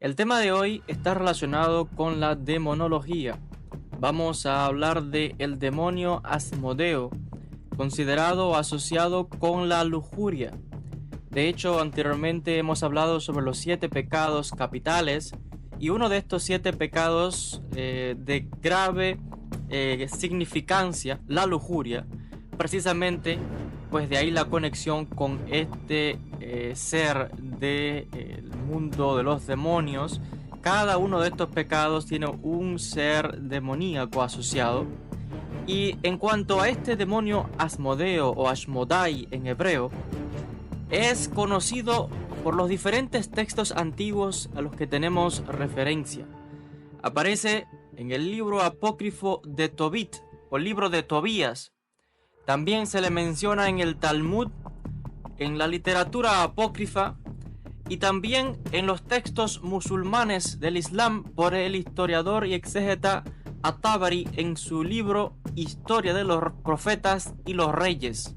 El tema de hoy está relacionado con la demonología. Vamos a hablar de el demonio Asmodeo, considerado o asociado con la lujuria. De hecho, anteriormente hemos hablado sobre los 7 pecados capitales y uno de estos 7 pecados de grave significancia, la lujuria, precisamente, pues de ahí la conexión con este ser del mundo de los demonios. Cada uno de estos pecados tiene un ser demoníaco asociado. Y en cuanto a este demonio Asmodeo o Ashmodai en hebreo, es conocido por los diferentes textos antiguos a los que tenemos referencia. Aparece en el libro apócrifo de Tobit o libro de Tobías. También se le menciona en el Talmud, en la literatura apócrifa y también en los textos musulmanes del Islam por el historiador y exégeta At-Tabari en su libro Historia de los Profetas y los Reyes.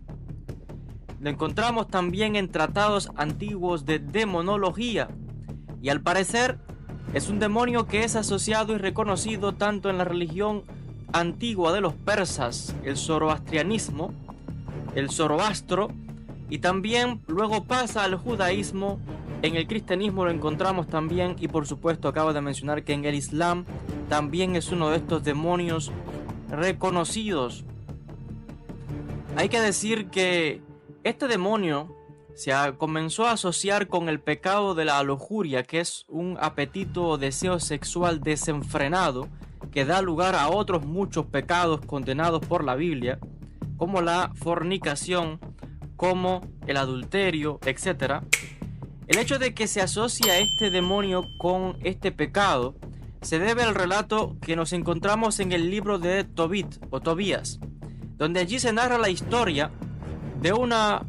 Lo encontramos también en tratados antiguos de demonología y al parecer es un demonio que es asociado y reconocido tanto en la religión antigua de los persas, el zoroastrianismo, el zoroastro, y también luego pasa al judaísmo. En el cristianismo lo encontramos también, y por supuesto acabo de mencionar que en el islam también es uno de estos demonios reconocidos. Hay que decir que este demonio comenzó a asociar con el pecado de la lujuria, que es un apetito o deseo sexual desenfrenado que da lugar a otros muchos pecados condenados por la Biblia, como la fornicación, como el adulterio, etc. El hecho de que se asocia este demonio con este pecado se debe al relato que nos encontramos en el libro de Tobit o Tobías, donde allí se narra la historia de una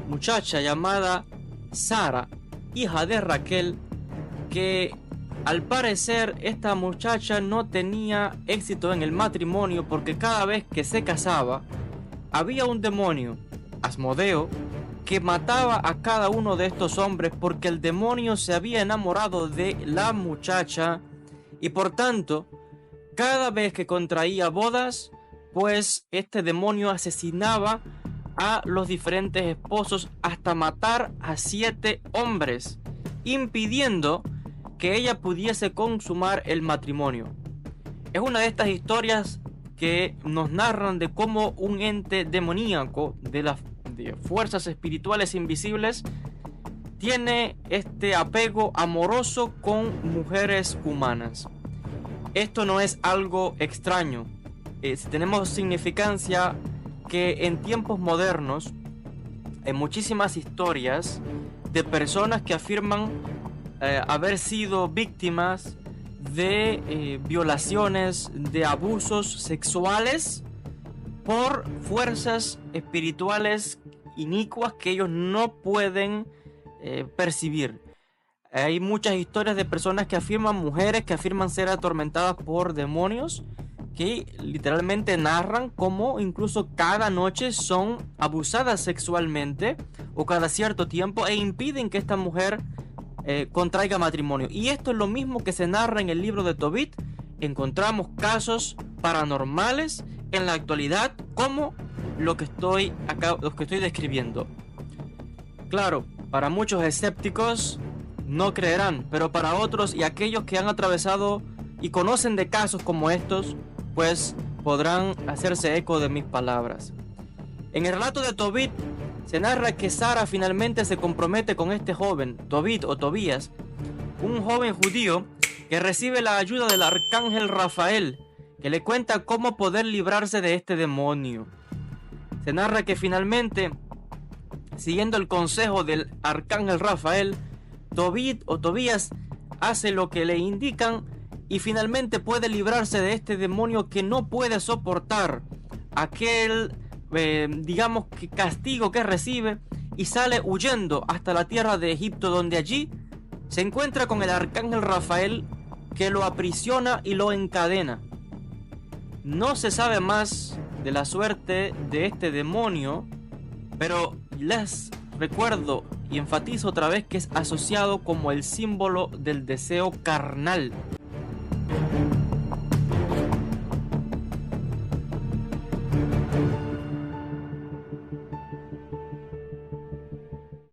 muchacha llamada Sara, hija de Raquel, que al parecer esta muchacha no tenía éxito en el matrimonio porque cada vez que se casaba había un demonio, Asmodeo, que mataba a cada uno de estos hombres porque el demonio se había enamorado de la muchacha y por tanto cada vez que contraía bodas, pues este demonio asesinaba a los diferentes esposos hasta matar a 7 hombres, impidiendo que ella pudiese consumar el matrimonio. Es una de estas historias que nos narran de cómo un ente demoníaco de las fuerzas espirituales invisibles tiene este apego amoroso con mujeres humanas. Esto no es algo extraño. Tenemos significancia que en tiempos modernos hay muchísimas historias de personas que afirman haber sido víctimas de violaciones, de abusos sexuales por fuerzas espirituales inicuas que ellos no pueden percibir. Hay muchas historias de personas que afirman, mujeres que afirman ser atormentadas por demonios, que literalmente narran cómo incluso cada noche son abusadas sexualmente o cada cierto tiempo e impiden que esta mujer contraiga matrimonio. Y esto es lo mismo que se narra en el libro de Tobit. Encontramos casos paranormales en la actualidad como lo que estoy describiendo. Claro, para muchos escépticos no creerán, pero para otros y aquellos que han atravesado y conocen de casos como estos, pues podrán hacerse eco de mis palabras. En el relato de Tobit se narra que Sara finalmente se compromete con este joven, Tobit o Tobías, un joven judío que recibe la ayuda del arcángel Rafael, que le cuenta cómo poder librarse de este demonio. Se narra que finalmente, siguiendo el consejo del arcángel Rafael, Tobit o Tobías hace lo que le indican y finalmente puede librarse de este demonio que no puede soportar aquel digamos que castigo que recibe y sale huyendo hasta la tierra de Egipto, donde allí se encuentra con el arcángel Rafael, que lo aprisiona y lo encadena. No se sabe más de la suerte de este demonio, pero les recuerdo y enfatizo otra vez que es asociado como el símbolo del deseo carnal.